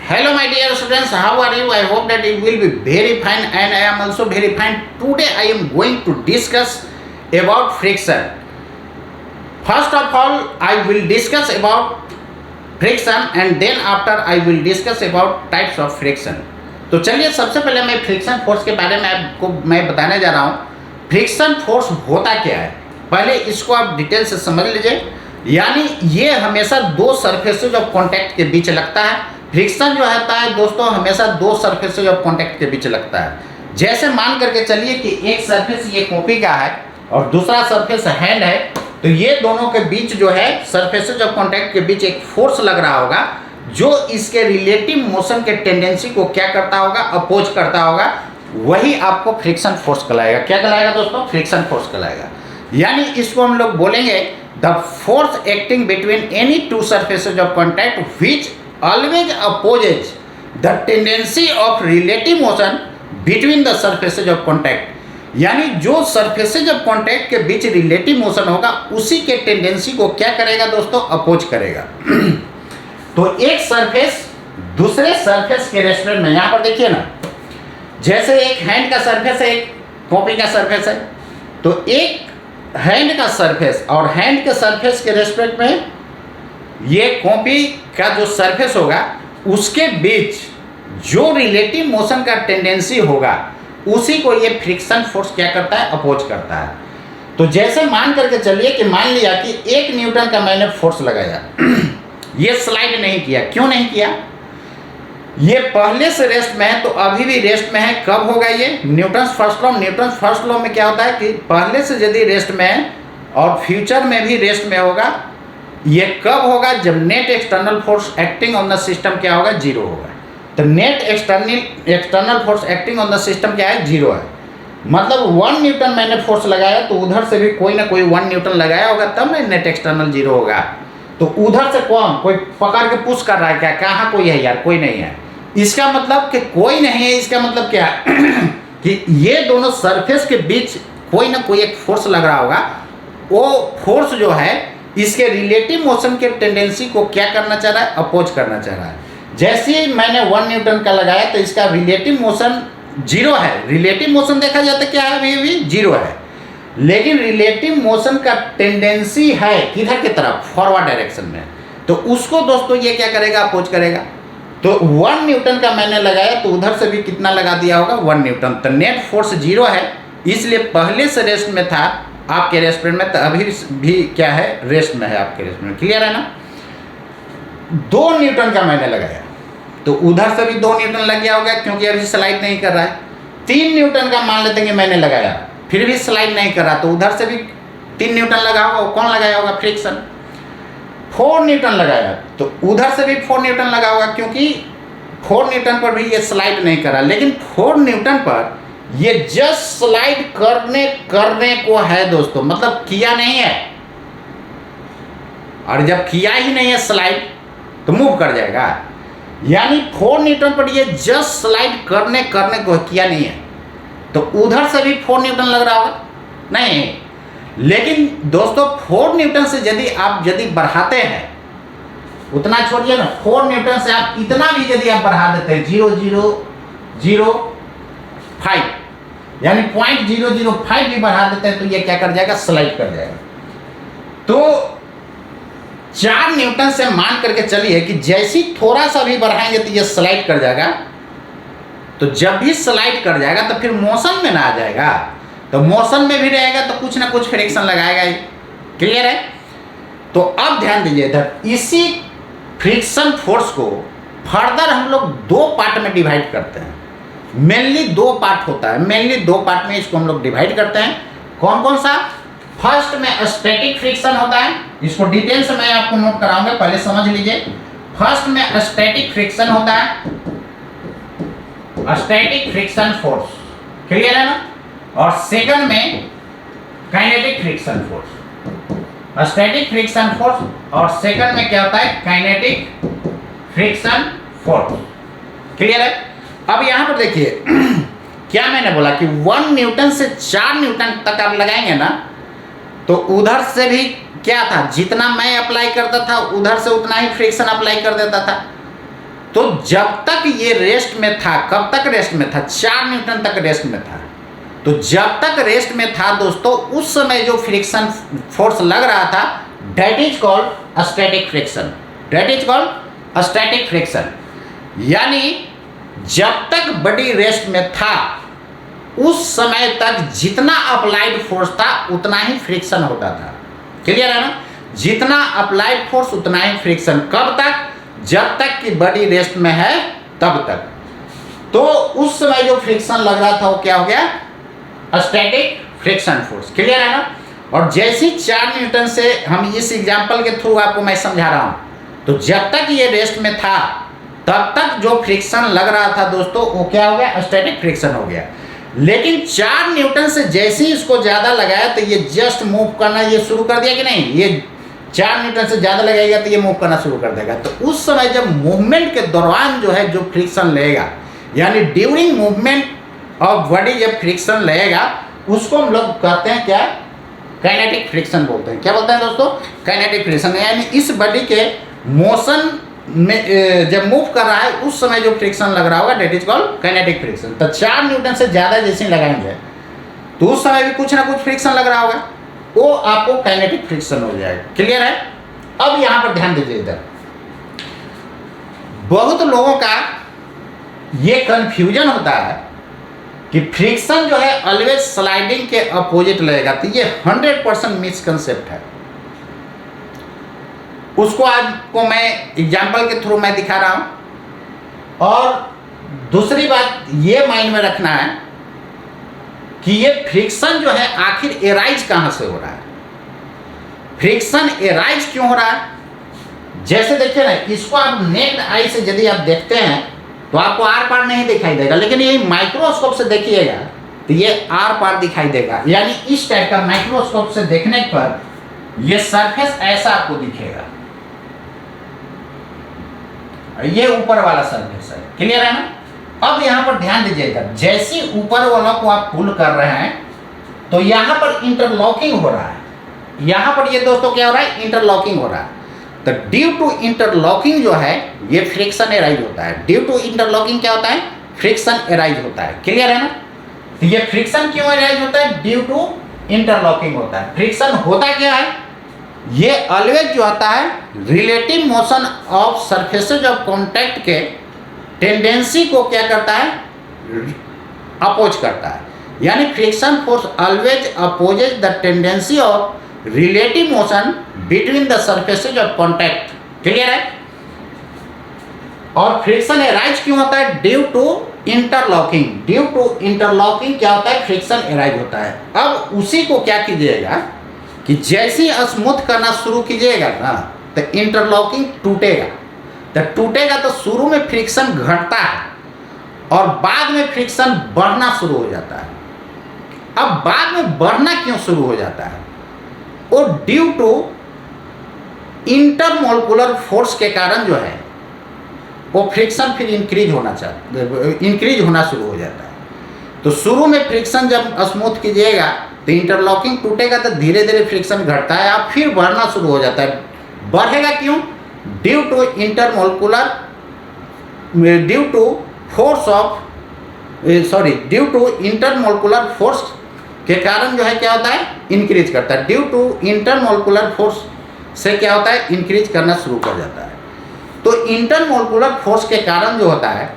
Hello my dear students, how are you? I hope that you will be very fine and I am also very fine. Today I am going to discuss about friction. First of all, I will discuss about friction and then after I will discuss about types of friction. तो चलिए सबसे पहले मैं friction force के बारे में आपको मैं बताने जा रहा हूँ। फ्रिक्शन फोर्स होता क्या है, पहले इसको आप डिटेल से समझ लीजिए। यानी ये हमेशा दो सरफेसेज ऑफ कॉन्टैक्ट के बीच लगता है। फ्रिक्शन जो होता है दोस्तों हमेशा दो सरफेसेज ऑफ कॉन्टैक्ट के बीच लगता है। जैसे मान करके चलिए कि एक सरफेस ये कॉपी का है और दूसरा सरफेस हैंड है, तो ये दोनों के बीच जो है सरफेसेज ऑफ कॉन्टैक्ट के बीच एक फोर्स लग रहा होगा जो इसके रिलेटिव मोशन के टेंडेंसी को क्या करता होगा, अपोज करता होगा। वही आपको फ्रिक्शन फोर्स कहलाएगा। क्या कहलाएगा दोस्तों? फ्रिक्शन फोर्स कहलाएगा। यानी इसको हम लोग बोलेंगे the force acting between any two surfaces of contact which always opposes the tendency of relative motion between the surfaces of contact। यानी जो सरफेसेज ऑफ कॉन्टैक्ट के बीच रिलेटिव मोशन होगा उसी के टेंडेंसी को क्या करेगा दोस्तों, अपोज करेगा। तो एक सरफेस दूसरे सरफेस के रेस्पेक्ट में, यहां पर देखिए ना, जैसे एक हैंड का सरफेस है, एक कॉपी का सरफेस है, तो एक हैंड का सरफेस और हैंड के सरफेस के रेस्पेक्ट में ये कॉपी का जो सरफेस होगा उसके बीच जो रिलेटिव मोशन का टेंडेंसी होगा उसी को ये फ्रिक्शन फोर्स क्या करता है, अपोज करता है। तो जैसे मान करके चलिए कि मान लिया कि 1 न्यूटन का मैंने फोर्स लगाया, ये स्लाइड नहीं किया। क्यों नहीं किया? ये पहले से रेस्ट में है, तो अभी भी रेस्ट में है। कब होगा ये? Newton's first law. Newton's first law में क्या होता है कि पहले से यदि रेस्ट में है और फ्यूचर में भी रेस्ट में होगा, ये कब होगा? जब net external force acting on the system क्या होगा, जीरो होगा। तो net external force acting on the system क्या है, जीरो है। मतलब 1 न्यूटन मैंने फोर्स लगाया तो उधर से भी कोई ना कोई 1 न्यूटन लगाया होगा, तब ना नेट एक्सटर्नल जीरो होगा। तो उधर से कौन कोई पकड़ के पुश कर रहा है क्या? कहाँ कोई है यार? कोई नहीं है। इसका मतलब कि कोई नहीं है, इसका मतलब क्या है कि ये दोनों सरफेस के बीच कोई ना कोई एक फोर्स लग रहा होगा। वो फोर्स जो है इसके रिलेटिव मोशन के टेंडेंसी को क्या करना चाह रहा है, अपोज करना चाह रहा है। जैसे ही मैंने 1 न्यूटन का लगाया तो इसका रिलेटिव मोशन जीरो है। रिलेटिव मोशन देखा जाता क्या है, अभी भी जीरो है, लेकिन रिलेटिव मोशन का टेंडेंसी है किधर की तरफ, फॉरवर्ड डायरेक्शन में। तो उसको दोस्तों ये क्या करेगा, अपोज करेगा। तो 1 न्यूटन का मैंने लगाया तो उधर से भी कितना लगा दिया होगा, 1 न्यूटन। तो नेट फोर्स जीरो है, इसलिए पहले से रेस्ट में था आपके रेस्टोरेंट में, तो अभी भी क्या है, रेस्ट में है आपके रेस्टोरेंट। क्लियर है ना? 2 न्यूटन का मैंने लगाया तो उधर से भी 2 न्यूटन लग गया होगा क्योंकि अभी स्लाइड नहीं कर रहा है। 3 न्यूटन का मान लेते हैं कि मैंने लगाया, फिर भी स्लाइड नहीं कर रहा, तो उधर से भी 3 न्यूटन लगा होगा। कौन लगाया होगा? फ्रिक्शन। 4 न्यूटन लगाया तो उधर से भी 4 न्यूटन लगा होगा क्योंकि 4 न्यूटन पर भी ये स्लाइड नहीं कर रहा। लेकिन 4 न्यूटन पर ये जस्ट स्लाइड करने को है दोस्तों, मतलब किया नहीं है। और जब किया ही नहीं है स्लाइड तो मूव कर जाएगा। यानी 4 न्यूटन पर ये जस्ट स्लाइड करने को किया नहीं है, तो उधर से भी 4 न्यूटन लग रहा होगा नहीं। लेकिन दोस्तों 4 न्यूटन से यदि बढ़ाते हैं, उतना छोड़िए ना, 4 न्यूटन से आप इतना भी यदि आप बढ़ा देते हैं 0.005 यानी 0.005 भी बढ़ा देते हैं तो ये क्या कर जाएगा, स्लाइड कर जाएगा। तो 4 न्यूटन से मान करके चलिए कि जैसी थोड़ा सा भी बढ़ाएंगे तो ये स्लाइड कर जाएगा। तो जब भी स्लाइड कर जाएगा तो फिर मोशन में ना आ जाएगा, तो मोशन में भी रहेगा तो कुछ ना कुछ फ्रिक्शन लगाएगा ही। क्लियर है? तो अब ध्यान दीजिए इधर, इसी फ्रिक्शन फोर्स को फर्दर हम लोग 2 पार्ट में डिवाइड करते हैं। मेनली 2 पार्ट होता है, मेनली 2 पार्ट में इसको हम लोग डिवाइड करते हैं। कौन कौन सा? फर्स्ट में स्टैटिक फ्रिक्शन होता है, इसको डिटेल से मैं आपको नोट कराऊंगा, पहले समझ लीजिए। फर्स्ट में स्टैटिक फ्रिक्शन होता है, स्टैटिक फ्रिक्शन फोर्स। क्लियर है ना? और सेकंड में kinetic friction force. Static friction force और सेकंड में क्या होता है, काइनेटिक फ्रिक्शन फोर्स। क्लियर है? अब यहां पर देखिए क्या मैंने बोला कि 1 न्यूटन से 4 न्यूटन तक आप लगाएंगे ना, तो उधर से भी क्या था, जितना मैं अप्लाई करता था उधर से उतना ही फ्रिक्शन अप्लाई कर देता था। तो जब तक ये रेस्ट में था, कब तक रेस्ट में था? 4 न्यूटन तक रेस्ट में था। तो जब तक रेस्ट में था दोस्तों, उस समय जो फ्रिक्शन फोर्स लग रहा था, that is called static friction. That is called static friction. यानी जब तक बॉडी रेस्ट में था, उस समय तक जितना अप्लाइड फोर्स था उतना ही फ्रिक्शन होता था। क्लियर है ना? जितना अप्लाइड फोर्स उतना ही फ्रिक्शन। कब तक? जब तक कि बॉडी रेस्ट में है तब तक। तो उस समय जो फ्रिक्शन लग रहा था वो क्या हो गया? Static friction force. क्लियर है ना? और जैसे 4 न्यूटन से हम इस एग्जांपल के थ्रू आपको मैं समझा रहा हूं, तो जब तक ये रेस्ट में था तब तक जो फ्रिक्शन लग रहा था दोस्तों, वो क्या हो गया? स्टैटिक फ्रिक्शन हो गया। लेकिन 4 न्यूटन से जैसे ही इसको ज्यादा लगाया तो ये जस्ट मूव करना ये शुरू कर दिया कि नहीं? ये 4 न्यूटन से ज्यादा लगाएगा तो ये मूव करना शुरू कर देगा। तो उस समय जब मूवमेंट के दौरान जो है जो फ्रिक्शन लगेगा, यानी ड्यूरिंग मूवमेंट ऑफ बॉडी जब फ्रिक्शन लगेगा, उसको हम लोग कहते हैं क्या? काइनेटिक फ्रिक्शन बोलते हैं। क्या बोलते हैं दोस्तों? Kinetic friction. यानी इस बॉडी के मोशन में जब मूव कर रहा है उस समय जो फ्रिक्शन लग रहा होगा, that is called kinetic friction. तो 4 न्यूटन से ज़्यादा जैसे लगाएंगे तो उस समय भी कुछ ना कुछ फ्रिक्शन लग रहा होगा, वो आपको काइनेटिक फ्रिक्शन हो जाएगा। क्लियर है? अब यहाँ पर ध्यान दीजिए, इधर बहुत लोगों का ये कंफ्यूजन होता है कि फ्रिक्शन जो है ऑलवेज स्लाइडिंग के अपोजिट लगेगा। तो ये 100% मिसकंसेप्ट है। उसको आपको मैं एग्जाम्पल के थ्रू मैं दिखा रहा हूं। और दूसरी बात ये माइंड में रखना है कि ये फ्रिक्शन जो है आखिर एराइज कहां से हो रहा है? फ्रिक्शन एराइज क्यों हो रहा है? जैसे देखिए ना, इसको आप नेक्ड आई से यदि आप देखते हैं तो आपको आर पार नहीं दिखाई देगा, लेकिन ये माइक्रोस्कोप से देखिएगा तो ये आर पार दिखाई देगा। यानी इस टाइप का माइक्रोस्कोप से देखने पर ये सरफेस ऐसा आपको दिखेगा, ये ऊपर वाला सरफेस है। क्लियर है ना? अब यहां पर ध्यान दीजिएगा, जैसे ऊपर वाला को आप पुल कर रहे हैं तो यहां पर इंटरलॉकिंग हो रहा है। यहां पर ये दोस्तों क्या हो रहा है? इंटरलॉकिंग हो रहा है। तो ड्यू टू इंटरलॉकिंग जो है ये फ्रिक्शन एराइज होता है। ड्यू टू इंटरलॉकिंग क्या होता है? फ्रिक्शन एराइज होता है। क्लियर है ना? तो ये फ्रिक्शन क्यों एराइज होता है? ड्यू टू इंटरलॉकिंग होता है। फ्रिक्शन होता क्या है? ये ऑलवेज जो आता है relative motion of surfaces of contact के टेंडेंसी को क्या करता है? अपोज करता है। यानी friction force always opposes the tendency of relative motion between the surfaces of contact. Clear है? और फ्रिक्शन एराइज क्यों होता है? Due to interlocking. Due to interlocking क्या होता है? फ्रिक्शन एराइज होता है। अब उसी को क्या कीजिएगा कि जैसे ही स्मूथ करना शुरू कीजिएगा ना तो इंटरलॉकिंग टूटेगा। तो टूटेगा तो शुरू में फ्रिक्शन घटता है और बाद में फ्रिक्शन बढ़ना शुरू हो जाता है। अब बाद में बढ़ना क्यों शुरू हो जाता है? वो ड्यू टू इंटरमोलिकुलर फोर्स के कारण जो है वो फ्रिक्शन फिर इंक्रीज होना शुरू हो जाता है। तो शुरू में फ्रिक्शन जब स्मूथ कीजिएगा तो इंटरलॉकिंग टूटेगा तो धीरे धीरे फ्रिक्शन घटता है, अब फिर बढ़ना शुरू हो जाता है। बढ़ेगा क्यों? ड्यू टू इंटरमोलिकुलर फोर्स के कारण जो है क्या होता है? इंक्रीज करता है। ड्यू टू इंटरमोलिकुलर फोर्स से क्या होता है? इंक्रीज करना शुरू कर जाता है। तो इंटरमोलिकुलर फोर्स के कारण जो होता है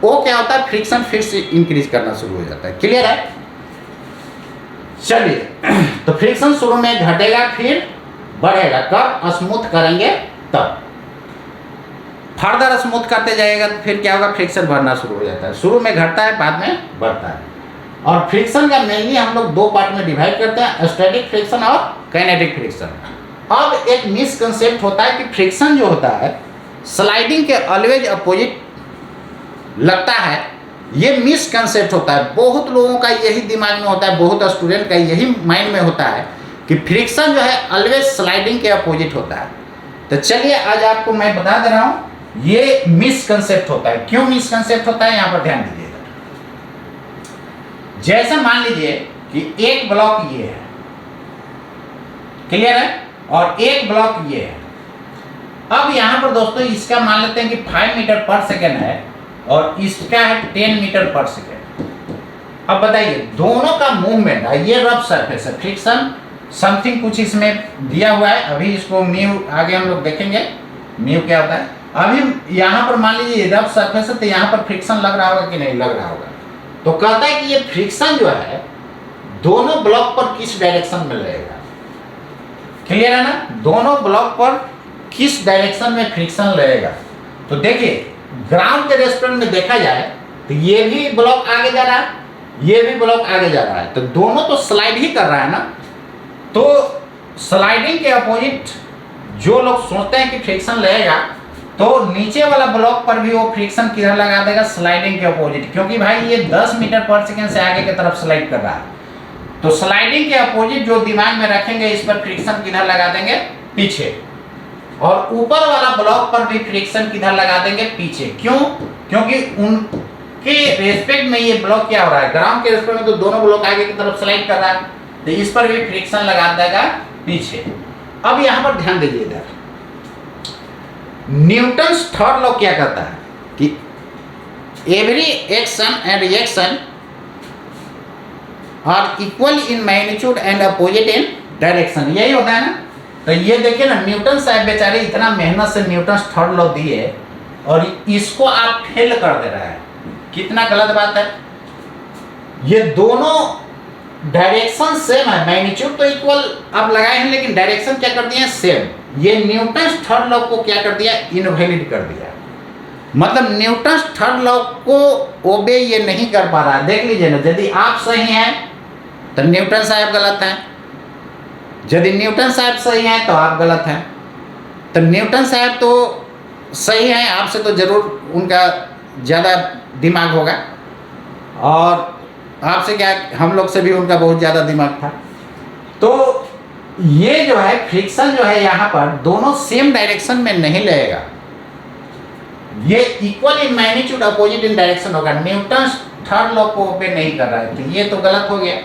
वो क्या होता है? फ्रिक्शन फिर से इंक्रीज करना शुरू हो जाता है। क्लियर है? चलिए, तो फ्रिक्शन शुरू में घटेगा फिर बढ़ेगा। कब? स्मूथ करेंगे तब। फर्दर स्मूथ करते जाएगा तो फिर क्या होगा? फ्रिक्शन बढ़ना शुरू हो जाता है। शुरू में घटता है, बाद में बढ़ता है। और फ्रिक्शन का मेनली हम लोग 2 पार्ट में डिवाइड करते हैं, स्टैटिक फ्रिक्शन और काइनेटिक फ्रिक्शन। अब एक मिसकंसेप्ट होता है कि फ्रिक्शन जो होता है स्लाइडिंग के ऑलवेज अपोजिट लगता है। ये मिसकंसेप्ट होता है। बहुत लोगों का यही दिमाग में होता है, बहुत स्टूडेंट का यही माइंड में होता है कि फ्रिक्शन जो है ऑलवेज स्लाइडिंग के अपोजिट होता है। तो चलिए आज आपको मैं बता दे रहा हूं ये मिसकंसेप्ट होता है। क्यों मिसकंसेप्ट होता है? यहां पर ध्यान दीजिएगा। जैसे मान लीजिए कि एक ब्लॉक ये है, क्लियर है, और एक ब्लॉक ये है। अब यहाँ पर दोस्तों इसका मान लेते हैं कि 5 मीटर पर सेकेंड है और इसका है 10 मीटर पर सेकेंड। अब बताइए दोनों का मूवमेंट, ये रफ सरफेस है, फ्रिक्शन समथिंग कुछ इसमें दिया हुआ है, अभी इसको म्यू आगे हम लोग देखेंगे म्यू क्या होता है। अभी यहाँ पर मान लीजिए रफ सरफेस है तो यहाँ पर फ्रिक्शन लग रहा होगा कि नहीं लग रहा होगा, तो कहता है कि ये फ्रिक्शन जो है दोनों ब्लॉक पर किस डायरेक्शन में लगेगा। क्लियर है ना, दोनों ब्लॉक पर किस डायरेक्शन में फ्रिक्शन लगेगा। तो देखिए ग्राउंड के रेस्टोरेंट में देखा जाए तो ये भी ब्लॉक आगे जा रहा है, ये भी ब्लॉक आगे जा रहा है, तो दोनों तो स्लाइड ही कर रहा है ना। तो स्लाइडिंग के अपोजिट जो लोग सोचते हैं कि फ्रिक्शन लगेगा तो नीचे वाला ब्लॉक पर भी वो फ्रिक्शन किधर लगा देगा, स्लाइडिंग के अपोजिट, क्योंकि भाई ये 10 मीटर पर सेकेंड से आगे की तरफ स्लाइड कर रहा है। तो स्लाइडिंग के अपोजिट जो दिमाग में रखेंगे इस पर फ्रिक्शन किधर लगा देंगे, पीछे। और ऊपर वाला ब्लॉक पर भी फ्रिक्शन किधर लगा देंगे, पीछे। क्यों? क्योंकि उनके रेस्पेक्ट में ये ब्लॉक क्या हो रहा है, ग्राउंड के रेस्पेक्ट में तो दोनों ब्लॉक आगे की तरफ स्लाइड कर रहा है, तो इस पर भी फ्रिक्शन लगा देगा पीछे। अब यहां पर ध्यान दीजिए, इधर न्यूटन्स थर्ड लॉ क्या कहता है कि every action and reaction are equal in magnitude and opposite in direction, यही होता है ना। तो ये देखिए ना, न्यूटन साहब बेचारे इतना मेहनत से न्यूटन्स थर्ड लॉ दिए और इसको आप फेल कर दे रहे हैं, कितना गलत बात है। ये दोनों डायरेक्शन सेम है, मैग्नीट्यूड तो इक्वल आप लगाए हैं लेकिन डायरेक्शन क्या कर दिए, सेम। ये न्यूटन्स थर्ड लॉ को क्या कर दिया, इनवैलिड कर दिया। मतलब न्यूटन्स थर्ड लॉ को ओबे ये नहीं कर पा रहा है। देख लीजिए ना, यदि आप सही हैं तो न्यूटन साहब गलत हैं, यदि न्यूटन साहब सही हैं तो आप गलत हैं। तो न्यूटन साहब तो सही हैं, आपसे तो जरूर उनका ज़्यादा दिमाग होगा और आपसे क्या, हम लोग से भी उनका बहुत ज़्यादा दिमाग था। तो ये जो है फ्रिक्शन जो है यहाँ पर दोनों सेम डायरेक्शन में नहीं लगेगा, ये equal in magnitude opposite in direction होगा। न्यूटन थर्ड लॉ को ओबे नहीं कर रहा है, तो ये तो गलत हो गया।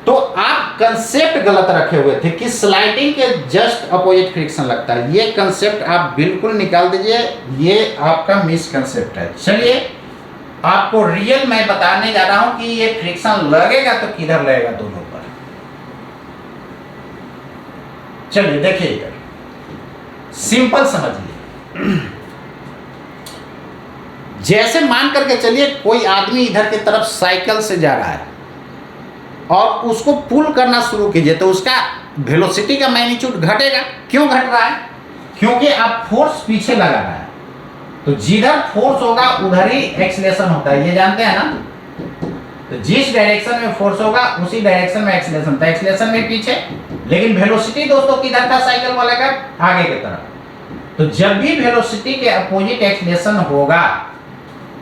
तो आप कंसेप्ट गलत रखे हुए थे कि स्लाइडिंग के जस्ट अपोजिट फ्रिक्शन लगता है, ये कंसेप्ट आप बिल्कुल निकाल दीजिए, ये आपका मिस कंसेप्ट है। चलिए आपको रियल मैं बताने जा रहा हूं कि ये फ्रिक्शन लगेगा तो किधर लगेगा, दोनों पर। चलिए देखिए इधर, सिंपल समझिए। जैसे मान करके चलिए कोई आदमी इधर की तरफ साइकिल से जा रहा है और उसको पुल करना शुरू कीजिए तो उसका वेलोसिटी का मैग्नीट्यूड घटेगा। क्यों घट रहा है? क्योंकि आप फोर्स पीछे लगा रहा है, तो जिधर फोर्स होगा उधर ही एक्सीलरेशन होता है, ये जानते हैं ना। तो जिस डायरेक्शन में फोर्स होगा उसी डायरेक्शन में एक्सीलरेशन था, एक्सीलरेशन में पीछे, लेकिन वेलोसिटी दोस्तों किधर था, साइकिल वाले का आगे की तरफ। तो जब भी वेलोसिटी के अपोजिट एक्सीलरेशन होगा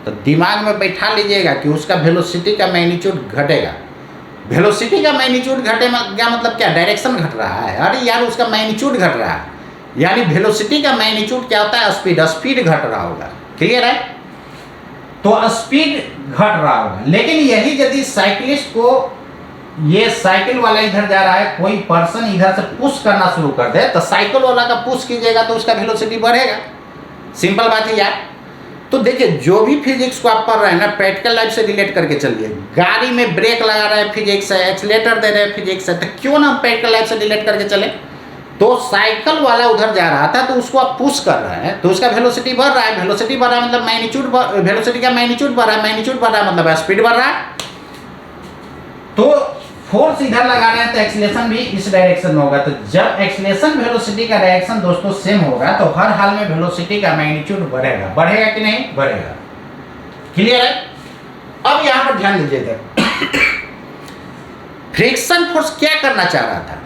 तो दिमाग में बैठा लीजिएगा कि उसका वेलोसिटी का मैग्नीट्यूड घटेगा। वेलोसिटी का मैग्नीट्यूड घटेगा क्या मतलब, क्या डायरेक्शन घट रहा है? अरे यार उसका मैग्नीट्यूड घट रहा है, यानी वेलोसिटी का मैग्नीट्यूड क्या होता है, स्पीड, स्पीड घट रहा होगा। क्लियर है? तो स्पीड घट रहा होगा। लेकिन यही यदि साइकिलिस्ट को, ये साइकिल वाला इधर जा रहा है, कोई पर्सन इधर से पुश करना शुरू कर दे तो साइकिल वाला का पुश कीजिएगा तो उसका वेलोसिटी बढ़ेगा। सिंपल बात है यार। तो देखिए जो भी फिजिक्स को आप पढ़ रहे हैं ना, प्रैक्टिकल लाइफ से रिलेट करके चलिए। गाड़ी में ब्रेक लगा रहे हैं फिजिक्स है, एक्सीलेटर दे रहे हैं फिजिक्स है, तो क्यों ना प्रैक्टिकल लाइफ से रिलेट करके चले। तो साइकिल वाला उधर जा रहा था तो उसको आप पुश कर रहे हैं तो उसका वेलोसिटी बढ़ रहा है, वेलोसिटी बढ़ रहा है मतलब मैग्नीट्यूड, वेलोसिटी का मैग्नीट्यूड बढ़ रहा है, मैग्नीट्यूड बढ़ रहा है मतलब स्पीड बढ़ रहा है। तो फोर्स इधर लगा रहे हैं तो एक्सीलरेशन भी इस डायरेक्शन में होगा। तो जब एक्सीलरेशन वेलोसिटी का डायरेक्शन दोस्तों सेम होगा तो हर हाल में वेलोसिटी का मैग्नीट्यूड बढ़ेगा। बढ़ेगा कि नहीं? बढ़ेगा। क्लियर है? अब यहां पर ध्यान दीजिए, फ्रिक्शन फोर्स क्या करना चाह रहा था,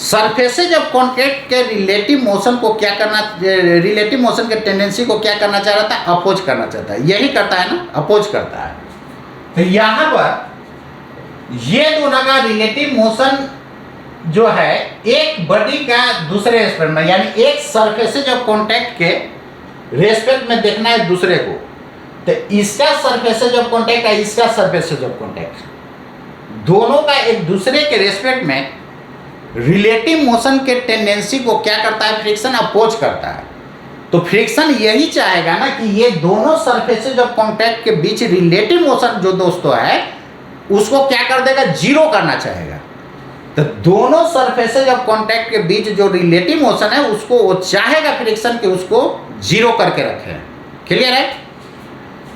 सरफेसेज ऑफ कॉन्टैक्ट के रिलेटिव मोशन को क्या करना, रिलेटिव मोशन के टेंडेंसी को क्या करना चाह रहा था, अपोज करना चाहता है। यही करता है ना, अपोज करता है। तो यहां पर ये दोनों का रिलेटिव मोशन जो है एक बॉडी का दूसरे रेस्पेक्ट में, यानी एक सरफेसेज ऑफ कॉन्टैक्ट के रेस्पेक्ट में देखना है दूसरे को। तो इसका सरफेसेज ऑफ कॉन्टैक्ट है, इसका सरफेसेज ऑफ कॉन्टैक्ट, दोनों का एक दूसरे के रेस्पेक्ट में रिलेटिव मोशन के टेंडेंसी को क्या करता है, फ्रिक्शन अपोज करता है। तो फ्रिक्शन यही चाहेगा ना कि ये दोनों सरफेसेज ऑफ कांटेक्ट के बीच रिलेटिव मोशन जो दोस्तों है उसको क्या कर देगा, जीरो करना चाहेगा। तो दोनों सरफेसेज ऑफ कांटेक्ट के बीच जो रिलेटिव मोशन है उसको वो चाहेगा फ्रिक्शन के उसको जीरो करके रखे। क्लियर है?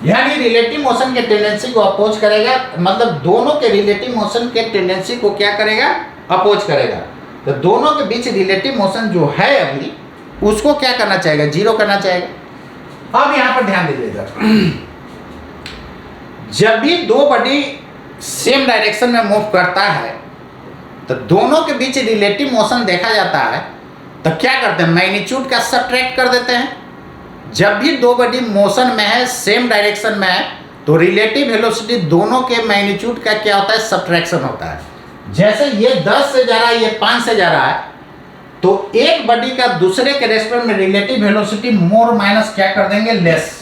यानी रिलेटिव मोशन के टेंडेंसी को अपोज करेगा, मतलब दोनों के रिलेटिव मोशन के टेंडेंसी को क्या करेगा, अपोज करेगा। तो दोनों के बीच रिलेटिव मोशन जो है अभी उसको क्या करना चाहेगा, जीरो करना चाहेगा। अब यहां पर ध्यान दीजिएगा, जब भी दो बॉडी सेम डायरेक्शन में मूव करता है तो दोनों के बीच रिलेटिव मोशन देखा जाता है, तो क्या करते हैं, मैग्नीट्यूड का सब्ट्रैक्ट कर देते हैं। जब भी दो बॉडी मोशन में है, सेम डायरेक्शन में है, तो रिलेटिव वेलोसिटी दोनों के मैग्नीट्यूड का क्या होता है, सब्ट्रैक्शन होता है। जैसे ये 10 से जा रहा है, ये 5 से जा रहा है, तो एक बॉडी का दूसरे के रेस्पेक्ट में रिलेटिव वेलोसिटी मोर माइनस क्या कर देंगे, लेस।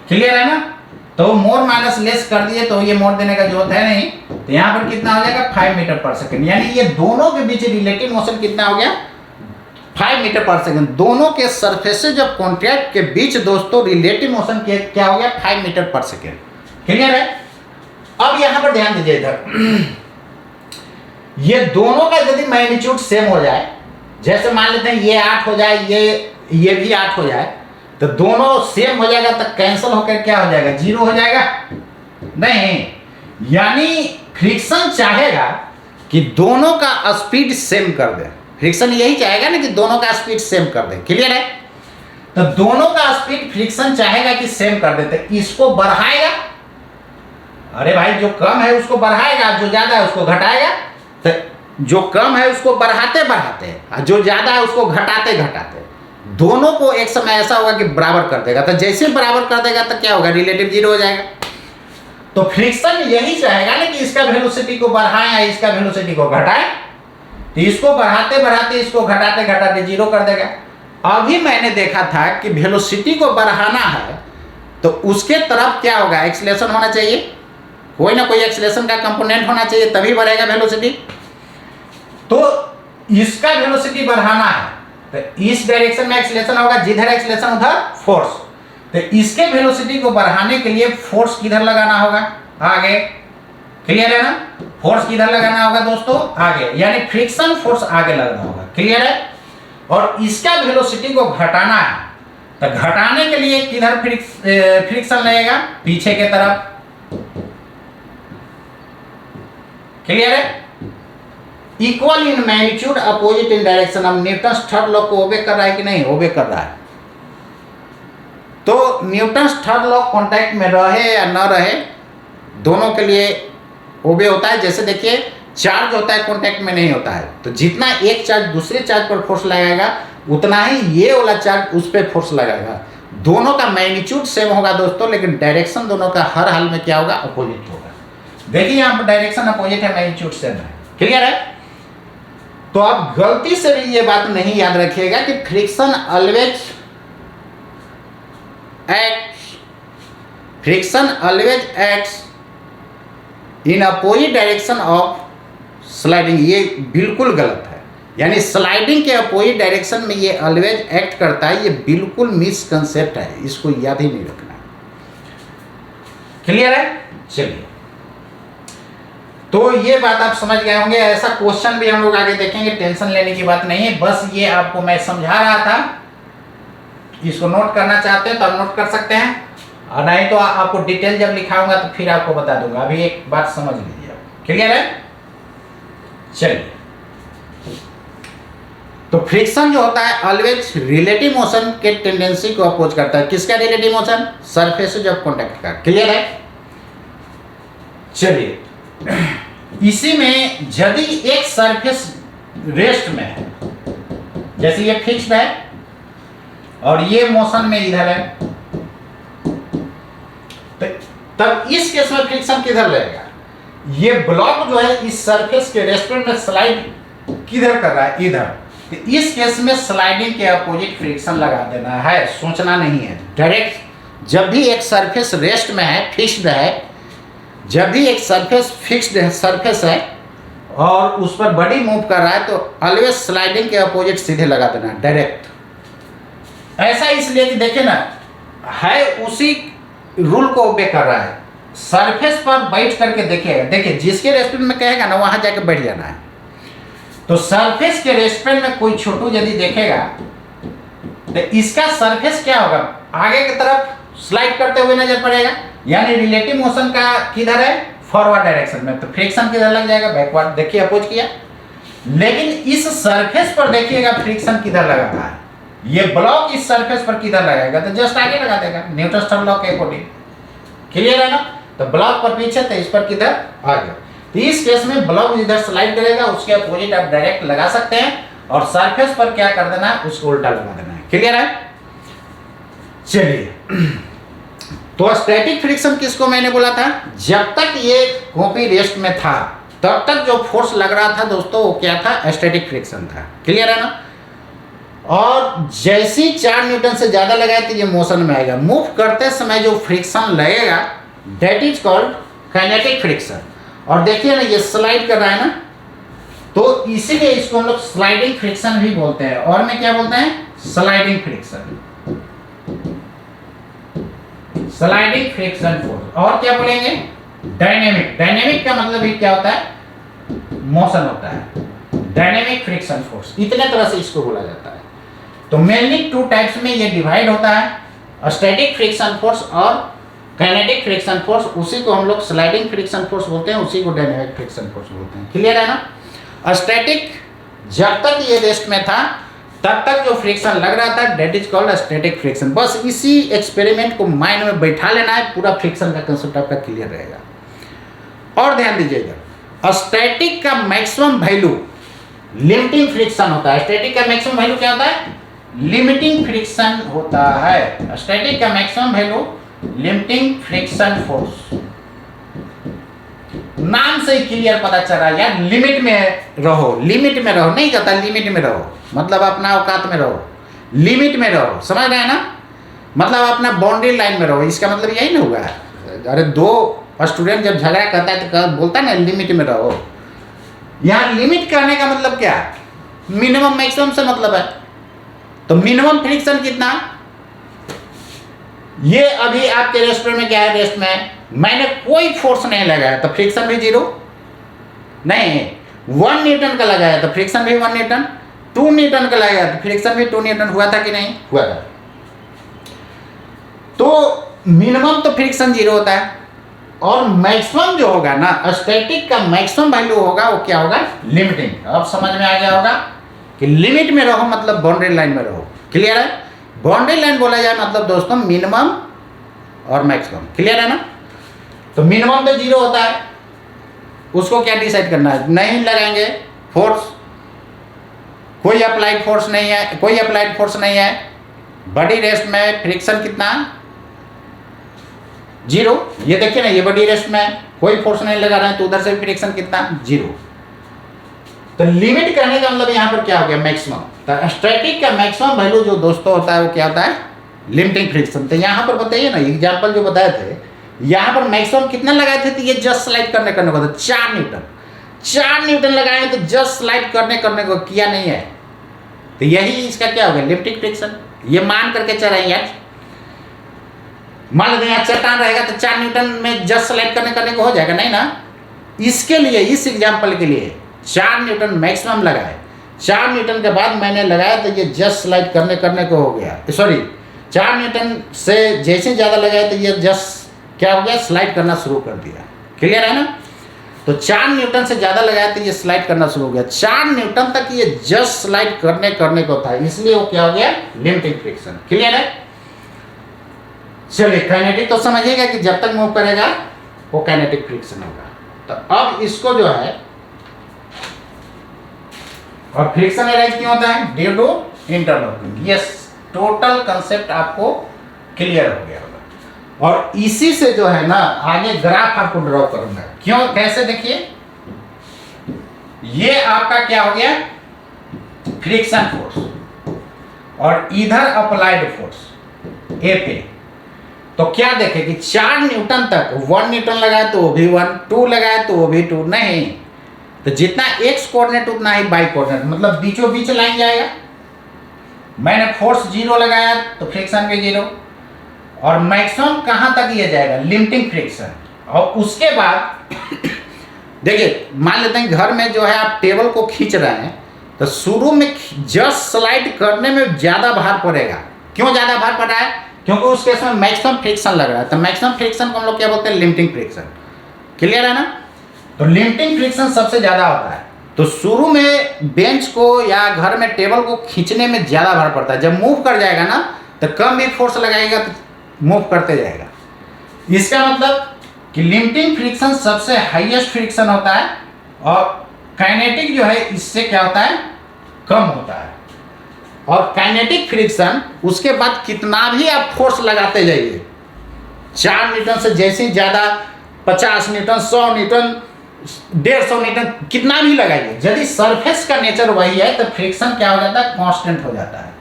क्लियर है ना? तो मोर माइनस लेस कर दिए तो ये मोर देने का जरूरत है नहीं, तो यहां पर कितना हो जाएगा, 5 मीटर पर सेकंड। यानी ये दोनों के बीच रिलेटिव मोशन कितना हो गया, 5 मीटर पर सेकंड। दोनों के सरफेसेज ऑफ कॉन्टैक्ट के बीच दोस्तों रिलेटिव मोशन क्या हो गया, 5 मीटर पर सेकंड। क्लियर है? अब यहां पर ध्यान दीजिए, इधर ये दोनों का यदि मैग्नीट्यूड सेम हो जाए, जैसे मान लेते हैं ये 8 हो जाए, ये भी 8 हो जाए, तो दोनों सेम हो जाएगा, तो कैंसिल होकर क्या हो जाएगा, जीरो हो जाएगा। नहीं, यानी फ्रिक्शन चाहेगा कि दोनों का स्पीड सेम कर दे। फ्रिक्शन यही चाहेगा ना कि दोनों का स्पीड सेम कर दे। क्लियर है? तो दोनों का स्पीड फ्रिक्शन चाहेगा कि सेम कर देते, इसको बढ़ाएगा। अरे भाई, जो कम है उसको बढ़ाएगा, जो ज्यादा है उसको घटाएगा। तो जो कम है उसको बढ़ाते बढ़ाते, और जो ज्यादा है उसको घटाते घटाते, दोनों को एक समय ऐसा होगा कि बराबर कर देगा। तो जैसे बराबर कर देगा तो क्या होगा, रिलेटिव जीरो हो जाएगा। तो फ्रिक्शन यही चाहेगा ना कि इसका वेलोसिटी को बढ़ाएं या इसका वेलोसिटी को घटाएं। तो इसको बढ़ाते बढ़ाते, इसको घटाते घटाते जीरो कर देगा। अभी मैंने देखा था कि वेलोसिटी को बढ़ाना है तो उसके तरफ क्या होगा, एक्सीलरेशन होना चाहिए, कोई ना कोई एक्सीलरेशन का कंपोनेंट होना चाहिए, तभी बढ़ेगा वेलोसिटी। तो इसका वेलोसिटी बढ़ाना है तो इस डायरेक्शन में एक्सीलरेशन होगा, जिधर एक्सीलरेशन उधर फोर्स। तो इसके वेलोसिटी को बढ़ाने के लिए फोर्स किधर लगाना होगा, आगे। क्लियर है ना? फोर्स किधर लगाना होगा दोस्तों, आगे, यानी फ्रिक्शन फोर्स आगे लगाना होगा। क्लियर है? और इसका वेलोसिटी को घटाना है, तो घटाने के लिए किधर फ्रिक्शन लगेगा, पीछे के तरफ। क्लियर है? Equal in magnitude, opposite in direction. अब न्यूटन्स थर्ड लॉ को ओबे कर रहा है कि नहीं, ओबे कर रहा है। तो न्यूटन्स थर्ड लॉ कांटेक्ट में रहे या न रहे, दोनों के लिए ओबे होता है। जैसे देखिए, चार्ज होता है कांटेक्ट में नहीं होता है, तो जितना एक चार्ज दूसरे चार्ज पर फोर्स लगाएगा उतना ही ये वाला चार्ज उस पर फोर्स लगाएगा। दोनों का मैग्नीट्यूड सेम होगा दोस्तों, लेकिन डायरेक्शन दोनों का हर हाल में क्या होगा, अपोजिट होगा। देखिए यहाँ पर डायरेक्शन अपोजिट है, मैग्नीट्यूड सेम है। क्लियर है? तो आप गलती से भी ये बात नहीं याद रखिएगा कि friction always acts in opposite direction of sliding. ये बिल्कुल गलत है। यानी स्लाइडिंग के अपोजिट डायरेक्शन में ये ऑलवेज एक्ट करता है, ये बिल्कुल मिसकंसेप्ट है, इसको याद ही नहीं रखना। क्लियर है? चलिए, तो ये बात आप समझ गए होंगे। ऐसा क्वेश्चन भी हम लोग आगे देखेंगे, टेंशन लेने की बात नहीं है। बस ये आपको मैं समझा रहा था, इसको नोट करना चाहते हैं तो आप नोट कर सकते हैं, और नहीं तो आपको डिटेल जब लिखाऊंगा तो फिर आपको बता दूंगा। अभी एक बात समझ लीजिए। क्लियर है? चलिए, तो फ्रिक्शन जो होता है ऑलवेज रिलेटिव मोशन के टेंडेंसी को अपोज करता है। किसका relative motion? Surfaces of contact का। क्लियर है? चलिए, इसी में यदि एक सरफेस रेस्ट में है, जैसे ये फिक्स्ड है और ये मोशन में इधर है, तो तब इस केस में फ्रिक्शन किधर लगेगा? ये ब्लॉक जो है इस सरफेस के रेस्पेक्ट में स्लाइड किधर कर रहा है, इधर। तो इस केस में स्लाइडिंग के अपोजिट फ्रिक्शन लगा देना है, सोचना नहीं है। डायरेक्ट जब भी एक सरफेस रेस्ट में है, फिक्स्ड है, जब भी एक सरफेस फिक्स्ड सरफेस है और उस पर बॉडी मूव कर रहा है तो ऑलवेज स्लाइडिंग के अपोजिट सीधे लगा देना डायरेक्ट। ऐसा इसलिए कि देखिए ना, है उसी रूल को ओबे कर रहा है। सरफेस पर बैठ करके देखिएगा, देखिए जिसके रेस्टोरेंट में कहेगा ना वहां जाके बैठ जाना है। तो सरफेस के रेस्टोरेंट में कोई छोटू यदि देखेगा तो इसका सरफेस क्या होगा, आगे की तरफ स्लाइड करते हुए नजर पड़ेगा, यानी रिलेटिव मोशन का किधर है, फॉरवर्ड डायरेक्शन में। तो फ्रिक्शन किधर लग जाएगा, बैकवर्ड। देखिए अपोज किया, लेकिन इस सरफेस पर देखिएगा फ्रिक्शन किधर लगा रहा है। ये ब्लॉक इस सरफेस पर किधर लगाएगा, तो जस्ट आगे लगा देगा, न्यूटन थर्ड लॉ के अकॉर्डिंग। क्लियर है ना। तो ब्लॉक पर पीछे तो इस पर किधर आगे। तो इस केस में ब्लॉक जिधर स्लाइड करेगा उसके अपोजिट आप डायरेक्ट लगा सकते हैं, और सरफेस पर क्या कर देना है, उसको उल्टा लगा देना है। क्लियर है। चलिए, तो स्टैटिक फ्रिक्शन किसको मैंने बोला था, जब तक ये कॉपी रेस्ट में था तब तक जो फोर्स लग रहा था दोस्तों वो क्या था, स्टैटिक फ्रिक्शन था। क्लियर है ना। और जैसी 4 न्यूटन से ज्यादा लगाए तो ये मोशन में आएगा। मूव करते समय जो फ्रिक्शन लगेगा that is called kinetic friction. और देखिए ना ये स्लाइड कर रहा है ना, तो इसीलिए इसको हम लोग स्लाइडिंग फ्रिक्शन भी बोलते हैं। और में क्या बोलते हैं, sliding friction, sliding friction force. और क्या बोलेंगे, डायनेमिक। डायनेमिक का मतलब ही क्या होता है, मोशन होता है, डायनेमिक फ्रिक्शन फोर्स। इतने तरह से इसको बोला जाता है। तो मेनली 2 टाइप्स में ये डिवाइड होता है, स्टैटिक फ्रिक्शन फोर्स और काइनेटिक फ्रिक्शन फोर्स। उसी को हम लोग स्लाइडिंग फ्रिक्शन फोर्स बोलते हैं, उसी को डायनेमिक फ्रिक्शन फोर्स बोलते हैं। क्लियर है ना। स्टैटिक जब तक ये रेस्ट में था तब तक जो फ्रिक्शन लग रहा था that is called static friction. बस इसी एक्सपेरिमेंट को माइंड में बैठा लेना है, पूरा फ्रिक्शन का कंसेप्ट आपका क्लियर रहेगा। और ध्यान दीजिएगा, स्टैटिक का मैक्सिमम वैल्यू लिमिटिंग फ्रिक्शन होता है। स्टैटिक का मैक्सिमम वैल्यू क्या होता है, लिमिटिंग फ्रिक्शन होता है। स्टैटिक का maximum value limiting friction force. नाम से ही क्लियर पता चल रहा है यार, लिमिट में रहो, लिमिट में रहो। नहीं कहता लिमिट में रहो, मतलब अपना औकात में रहो, लिमिट में रहो, समझ रहे हैं ना। मतलब अपना बाउंड्री लाइन में रहो, इसका मतलब यही ना होगा। अरे 2 स्टूडेंट जब झगड़ा करता है तो बोलता है ना लिमिट में रहो। यहाँ लिमिट करने का मतलब क्या है, मिनिमम मैक्सिमम से मतलब है। तो मिनिमम फ्रिक्शन कितना, ये अभी आपके रेस्टोरेंट में क्या है, रेस्ट में मैंने कोई फोर्स नहीं लगाया तो फ्रिक्शन भी 0 नहीं, 1 न्यूटन का लगाया तो फ्रिक्शन भी 1 न्यूटन, 2 न्यूटन का लगाया तो फ्रिक्शन भी 2 न्यूटन। हुआ था कि नहीं, हुआ था। तो मिनिमम तो फ्रिक्शन 0 होता है, और मैक्सिमम जो होगा ना, स्टैटिक का मैक्सिमम वैल्यू होगा वो क्या होगा, लिमिटिंग। अब समझ में आ गया होगा कि लिमिट में रहो मतलब बाउंड्री लाइन में रहो। क्लियर है। बाउंड्री लाइन बोला जाए मतलब दोस्तों मिनिमम और मैक्सिमम। क्लियर है ना। तो मिनिमम तो 0 होता है, उसको क्या डिसाइड करना है, नहीं लगाएंगे फोर्स, कोई अप्लाइड फोर्स नहीं है, कोई अप्लाइड फोर्स नहीं है। बॉडी रेस्ट में फ्रिक्शन कितना, 0। ये देखिए ना, ये बॉडी रेस्ट में कोई फोर्स नहीं लगा रहे हैं तो उधर से फ्रिक्शन कितना, 0। तो लिमिट करने का मतलब यहाँ पर क्या हो गया, मैक्सिमम। तो स्टैटिक का मैक्सिमम वैल्यू जो दोस्तों होता है वो क्या होता है, लिमिटिंग फ्रिक्शन। तो यहाँ पर बताइए ना, एग्जाम्पल जो बताए थे, यहाँ पर मैक्सिमम कितना लगाए थे, तो ये जस्ट स्लाइड करने को था 4 न्यूटन। 4 न्यूटन लगाए तो जस्ट स्लाइड करने को किया नहीं है, तो यही इसका क्या हो गया, लिमिटिंग फ्रिक्शन। ये मान करके चल रहे हैं, मान लो यहाँ चट्टान रहेगा तो 4 न्यूटन में जस्ट स्लाइड करने को हो जाएगा, नहीं ना। इसके लिए, इस एग्जाम्पल के लिए 4 न्यूटन मैक्सिमम लगाए, 4 न्यूटन के बाद मैंने लगाया तो ये जस्ट स्लाइड करने को हो गया, सॉरी 4 न्यूटन से जैसे ज़्यादा लगाया तो ये जस्ट क्या हो गया, स्लाइड करना शुरू कर दिया। क्लियर है ना। तो 4 न्यूटन से ज़्यादा लगाया तो ये स्लाइड करना शुरू हो गया। 4 न्यूटन तक ये जस्ट स्लाइड करने को था, इसलिए वो क्या हो गया, लिमिटिंग फ्रिक्शन। क्लियर है। चलिए, काइनेटिक तो समझिएगा कि जब तक मूव करेगा वो काइनेटिक फ्रिक्शन होगा। तो अब इसको जो है, और फ्रिक्शन अराइज क्यों होता है, due to interlocking. Yes, total concept आपको क्लियर हो गया होगा। और इसी से जो है ना आगे ग्राफ आपको ड्रॉ करूंगा। क्यों, कैसे, देखिए ये आपका क्या हो गया, फ्रिक्शन फोर्स, और इधर अप्लाइड फोर्स ए पे। तो क्या देखे कि 4 न्यूटन तक 1 न्यूटन लगाए तो वो भी 1, 2 लगाए तो वो भी 2, नहीं। तो तो जितना एक्स कोऑर्डिनेट उतना ही वाई कोऑर्डिनेट, मतलब बीचों बीच लाइन जाएगा। मैंने फोर्स 0 लगाया तो फ्रिक्शन भी 0, और मैक्सिमम कहां तक ये जाएगा, लिमिटिंग फ्रिक्शन। और उसके बाद देखिए मान लेते हैं घर में जो है आप टेबल को खींच रहे हैं, तो शुरू में जस्ट स्लाइड करने में ज़्यादा भार पड़ेगा। क्यों ज़्यादा भार पड़ रहा है? क्योंकि उस केस में मैक्सिमम फ्रिक्शन लग रहा है। तो मैक्सिमम फ्रिक्शन को हम लोग क्या बोलते हैं, लिमिटिंग फ्रिक्शन। क्लियर है ना? तो लिमिटिंग फ्रिक्शन सबसे ज़्यादा होता है। तो शुरू में बेंच को या घर में टेबल को खींचने में ज़्यादा भार पड़ता है। जब मूव कर जाएगा ना तो कम भी फोर्स लगाएगा तो मूव करते जाएगा। इसका मतलब कि लिमिटिंग फ्रिक्शन सबसे हाईएस्ट फ्रिक्शन होता है, और काइनेटिक जो है इससे क्या होता है, कम होता है। और काइनेटिक फ्रिक्शन उसके बाद कितना भी आप फोर्स लगाते जाइए, 4 न्यूटन से जैसे ज़्यादा 50 न्यूटन, 100 न्यूटन, 150 न्यूटन, कितना भी लगाइए, यदि सरफेस का नेचर वही है तो फ्रिक्शन क्या हो जाता है, कांस्टेंट हो जाता है।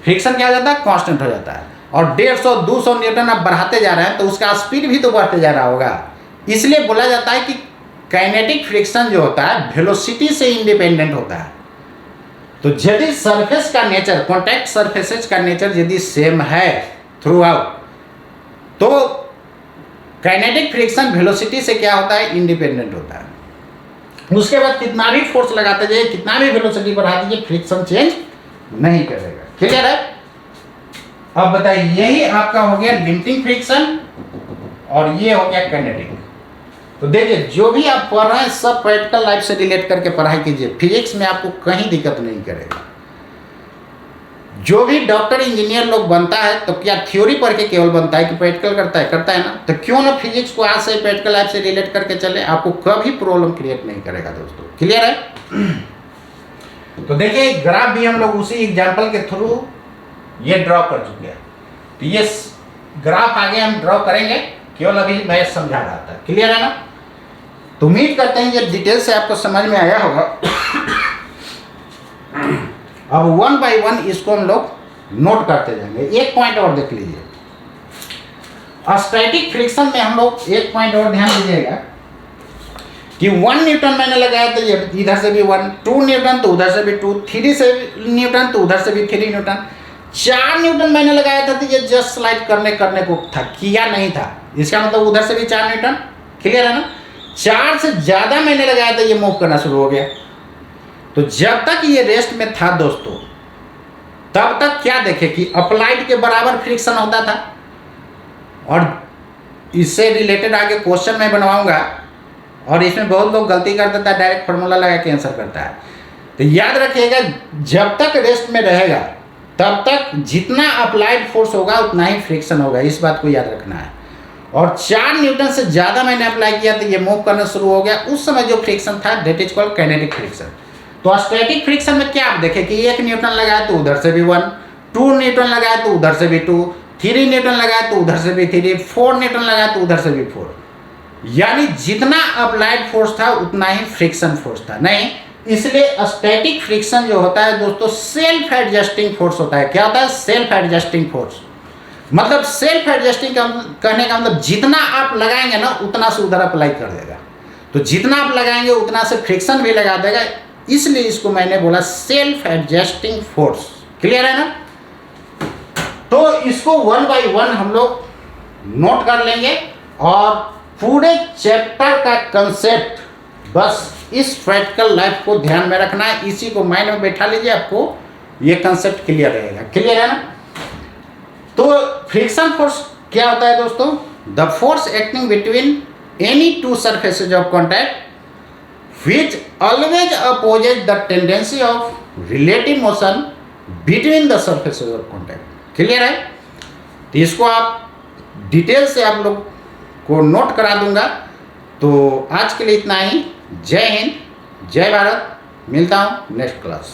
फ्रिक्शन क्या हो जाता है, कांस्टेंट हो जाता है। और 150-200 न्यूटन आप बढ़ाते जा रहे हैं तो उसका स्पीड भी तो बढ़ते जा रहा होगा। इसलिए बोला जाता है कि काइनेटिक फ्रिक्शन जो होता है वेलोसिटी से इंडिपेंडेंट होता है। तो यदि सरफेस का नेचर, कॉन्टैक्ट सरफेसेस का नेचर यदि सेम है थ्रू आउट, तो काइनेटिक फ्रिक्शन वेलोसिटी से क्या होता है, इंडिपेंडेंट होता है। उसके बाद कितना भी फोर्स लगाते जाइए, कितना भी वेलोसिटी बढ़ा दीजिए, फ्रिक्शन चेंज नहीं करेगा। क्लियर है? अब बताइए, यही आपका हो गया लिमिटिंग फ्रिक्शन और ये हो गया काइनेटिक। तो देखिए जो भी आप पढ़ रहे हैं सब प्रैक्टिकल लाइफ से रिलेट करके पढ़ाई कीजिए। फिजिक्स में आपको कहीं दिक्कत नहीं करेगा। जो भी डॉक्टर इंजीनियर लोग बनता है तो क्या थ्योरी पढ़ के केवल बनता है कि प्रैक्टिकल करता है ना? तो क्यों ना फिजिक्स को आज से प्रैक्टिकल लाइफ से रिलेट करके चले, आपको कभी प्रॉब्लम क्रिएट नहीं करेगा दोस्तों। क्लियर है? तो देखिए ग्राफ भी हम लोग उसी एग्जाम्पल के थ्रू ये ड्रॉ कर चुके हैं। तो ये ग्राफ आगे हम ड्रॉ करेंगे, केवल अभी मैं समझा रहा था। क्लियर है ना? तो उम्मीद करते हैं ये डिटेल से आपको समझ में आया होगा। अब 1 by 1 इसको हम लोग नोट करते जाएंगे। एक पॉइंट और देख लीजिए, स्टैटिक फ्रिक्शन में हम लोग एक पॉइंट और ध्यान दीजिएगा कि 1 न्यूटन मैंने लगाया तो ये इधर से भी 1, 2 न्यूटन तो उधर से भी 2, 3 से न्यूटन तो उधर से भी 3 न्यूटन, 4 न्यूटन मैंने लगाया था तो ये जस्ट स्लाइड करने को था, किया नहीं था। इसका मतलब उधर से भी 4 न्यूटन। क्लियर है ना? 4 से ज़्यादा मैंने लगाया था, ये मूव करना शुरू हो गया। तो जब तक ये रेस्ट में था दोस्तों, तब तक क्या देखे कि अप्लाइड के बराबर फ्रिक्शन होता था। और इससे रिलेटेड आगे क्वेश्चन मैं बनवाऊंगा, और इसमें बहुत लोग गलती कर देता है, डायरेक्ट फार्मूला लगा के आंसर करता है। तो याद रखिएगा, जब तक रेस्ट में रहेगा तब तक जितना अप्लाइड फोर्स होगा उतना ही फ्रिक्शन होगा। इस बात को याद रखना है। और 4 न्यूटन से ज़्यादा मैंने अप्लाई किया तो ये मूव करना शुरू हो गया। उस समय जो फ्रिक्शन था that is called kinetic friction. तो स्टैटिक फ्रिक्शन में क्या आप देखें कि 1 न्यूटन लगाया तो उधर से भी 1, 2 न्यूटन लगाया तो उधर से भी 2, 3 न्यूटन लगाया तो उधर से भी 3, 4 न्यूटन लगाया तो उधर से भी 4। यानी जितना अप्लाइड फोर्स था उतना ही फ्रिक्शन फोर्स था नहीं। इसलिए स्टैटिक फ्रिक्शन जो होता है दोस्तों सेल्फ एडजस्टिंग फोर्स होता है। क्या होता है? Self adjusting force. मतलब सेल्फ एडजस्टिंग कहने का मतलब जितना आप लगाएंगे ना उतना से उधर अप्लाई कर देगा। तो जितना आप लगाएंगे उतना से फ्रिक्शन भी लगा देगा। इसलिए इसको मैंने बोला सेल्फ एडजस्टिंग फोर्स। क्लियर है ना? तो इसको 1 by 1 हम लोग नोट कर लेंगे, और पूरे चैप्टर का कंसेप्ट बस इस प्रैक्टिकल लाइफ को ध्यान में रखना है। इसी को माइंड में बैठा लीजिए, आपको ये कंसेप्ट क्लियर रहेगा। क्लियर है ना? तो फ्रिक्शन फोर्स क्या होता है दोस्तों? The force acting between any 2 surfaces of contact which always opposes the tendency of relative motion between the surfaces of contact. Clear है? तो इसको आप डिटेल से आप लोग को नोट करा दूंगा। तो आज के लिए इतना ही। जय हिंद, जय भारत। मिलता हूँ नेक्स्ट क्लास।